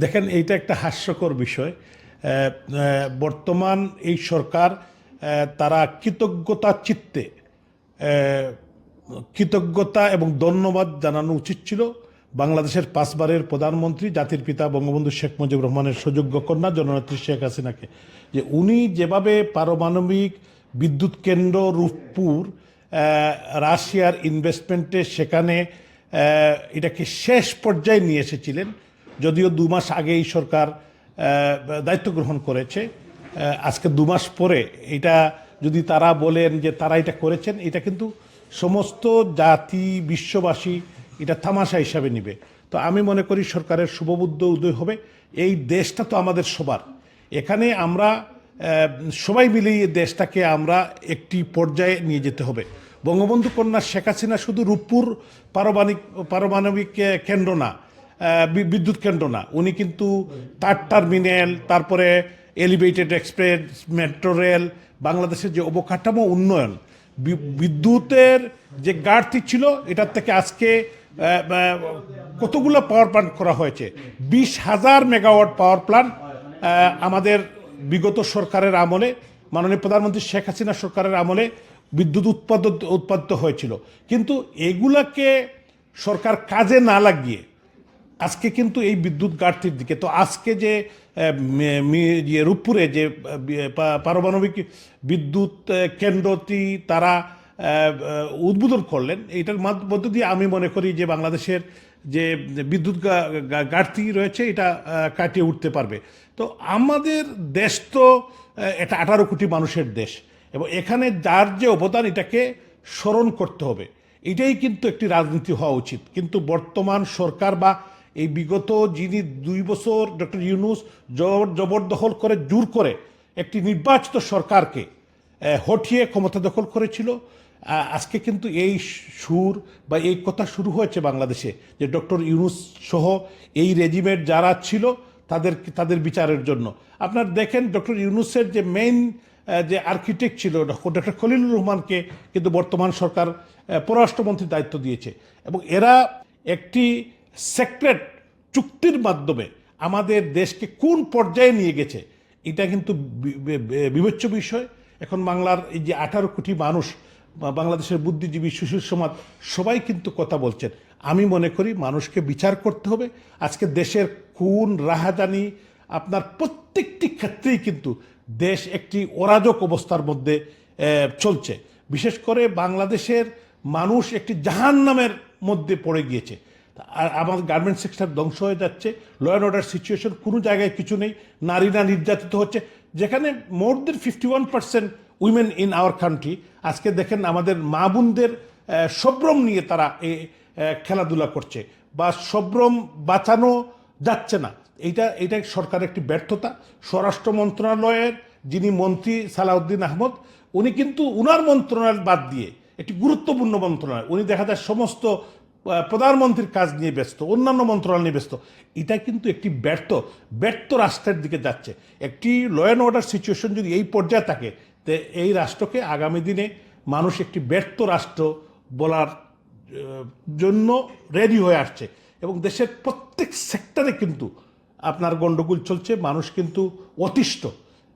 দেখেন, এইটা একটা হাস্যকর বিষয়। বর্তমান এই সরকার তারা কৃতজ্ঞতা চিত্তে কৃতজ্ঞতা এবং ধন্যবাদ জানানো উচিত ছিল বাংলাদেশের 5বারের প্রধানমন্ত্রী, জাতির পিতা বঙ্গবন্ধু শেখ মুজিবুর রহমানের সুযোগ্য কন্যা জননেত্রী শেখ হাসিনাকে, যে উনি যেভাবে পারমাণবিক বিদ্যুৎ কেন্দ্র রূপপুর রাশিয়ার ইনভেস্টমেন্টে সেখানে এটাকে শেষ পর্যায়ে নিয়ে এসেছিলেন। যদিও 2 মাস আগে এই সরকার দায়িত্ব গ্রহণ করেছে, আজকে 2 মাস পরে এটা যদি তারা বলেন যে তারা এটা করেছেন, এটা কিন্তু সমস্ত জাতি বিশ্ববাসী এটা তামাশা হিসাবে নেবে। তো আমি মনে করি সরকারের শুভবুদ্ধ উদয় হবে। এই দেশটা তো আমাদের সবার, এখানে আমরা সবাই মিলে এই দেশটাকে আমরা একটি পর্যায়ে নিয়ে যেতে হবে। বঙ্গবন্ধু কন্যা শেখ হাসিনা শুধু রূপপুর পারমাণবিক কেন্দ্র না, বিদ্যুৎ কেন্দ্র না, উনি কিন্তু তার টার্মিনাল, তারপরে এলিভেটেড এক্সপ্রেস, মেট্রো রেল, বাংলাদেশের যে অবকাঠামো উন্নয়ন, বিদ্যুতের যে ঘাটতি ছিল এটার থেকে আজকে কতগুলো পাওয়ার প্ল্যান্ট করা হয়েছে। 20,000 মেগাওয়াট পাওয়ার প্ল্যান্ট আমাদের বিগত সরকারের আমলে, মাননীয় প্রধানমন্ত্রী শেখ হাসিনা সরকারের আমলে বিদ্যুৎ উৎপাদিত হয়েছিল। কিন্তু এগুলাকে সরকার কাজে না লাগিয়ে আজকে কিন্তু এই বিদ্যুৎ ঘাটতির দিকে, তো আজকে যে রূপপুরে যে পারমাণবিক বিদ্যুৎ কেন্দ্রটি তারা উদ্বোধন করলেন, এইটার মধ্য দিয়ে আমি মনে করি যে বাংলাদেশের যে বিদ্যুৎ ঘাটতি রয়েছে এটা কাটিয়ে উঠতে পারবে। তো আমাদের দেশ তো এটা 18 কোটি মানুষের দেশ, এবং এখানে যার যে অবদান এটাকে স্মরণ করতে হবে। এটাই কিন্তু একটি রাজনীতি হওয়া উচিত। কিন্তু বর্তমান সরকার বা এই বিগত যিনি 2 বছর ডক্টর ইউনূস জবরদখল করে জোর করে একটি নির্বাচিত সরকারকে হঠিয়ে ক্ষমতা দখল করেছিল, আজকে কিন্তু এই সুর বা এই কথা শুরু হয়েছে বাংলাদেশে যে ডক্টর ইউনূস সহ এই রেজিমের যারা ছিল তাদের বিচারের জন্য। আপনার দেখেন, ডক্টর ইউনূসের যে মেইন যে আর্কিটেক্ট ছিল ডক্টর খলিলুর রহমানকে কিন্তু বর্তমান সরকার পররাষ্ট্রমন্ত্রীর দায়িত্ব দিয়েছে, এবং এরা একটি সেক্রেট চুক্তির মাধ্যমে আমাদের দেশকে কোন পর্যায়ে নিয়ে গেছে এটা কিন্তু বিবেচ্য বিষয়। এখন বাংলার এই যে 18 কোটি মানুষ, বাংলাদেশের বুদ্ধিজীবী, সুশীল সমাজ সবাই কিন্তু কথা বলছেন। আমি মনে করি মানুষকে বিচার করতে হবে। আজকে দেশের খুন রাহাজানি আপনার প্রত্যেকটি ক্ষেত্রেই কিন্তু দেশ একটি অরাজক অবস্থার মধ্যে চলছে। বিশেষ করে বাংলাদেশের মানুষ একটি জাহান্নামের মধ্যে পড়ে গিয়েছে। আর আমাদের গার্মেন্ট সেক্টর ধ্বংস হয়ে যাচ্ছে, ল অ্যান্ড অর্ডার সিচুয়েশন কোনো জায়গায় কিছু নেই, নারীরা নির্যাতিত হচ্ছে, যেখানে মোর দেন 51% উইমেন ইন আওয়ার কান্ট্রি। আজকে দেখেন আমাদের মা বোনদের সম্ভ্রম নিয়ে তারা খেলাধুলা করছে, বা সম্ভ্রম বাঁচানো যাচ্ছে না। এইটা সরকারের একটি ব্যর্থতা। স্বরাষ্ট্র মন্ত্রণালয়ের যিনি মন্ত্রী সালাউদ্দিন আহমদ, উনি কিন্তু উনার মন্ত্রণালয় বাদ দিয়ে একটি গুরুত্বপূর্ণ মন্ত্রণালয়, উনি দেখা যায় সমস্ত প্রধানমন্ত্রীর কাজ নিয়ে ব্যস্ত, অন্যান্য মন্ত্রণালয় নিয়ে ব্যস্ত। এটা কিন্তু একটি ব্যর্থ রাষ্ট্রের দিকে যাচ্ছে। একটি ল অ্যান্ড অর্ডার সিচুয়েশন যদি এই পর্যায়ে থাকে, তো এই রাষ্ট্রকে আগামী দিনে মানুষ একটি ব্যর্থ রাষ্ট্র বলার জন্য রেডি হয়ে আসছে। এবং দেশের প্রত্যেক সেক্টরে কিন্তু আপনার গণ্ডগোল চলছে, মানুষ কিন্তু অতিষ্ঠ।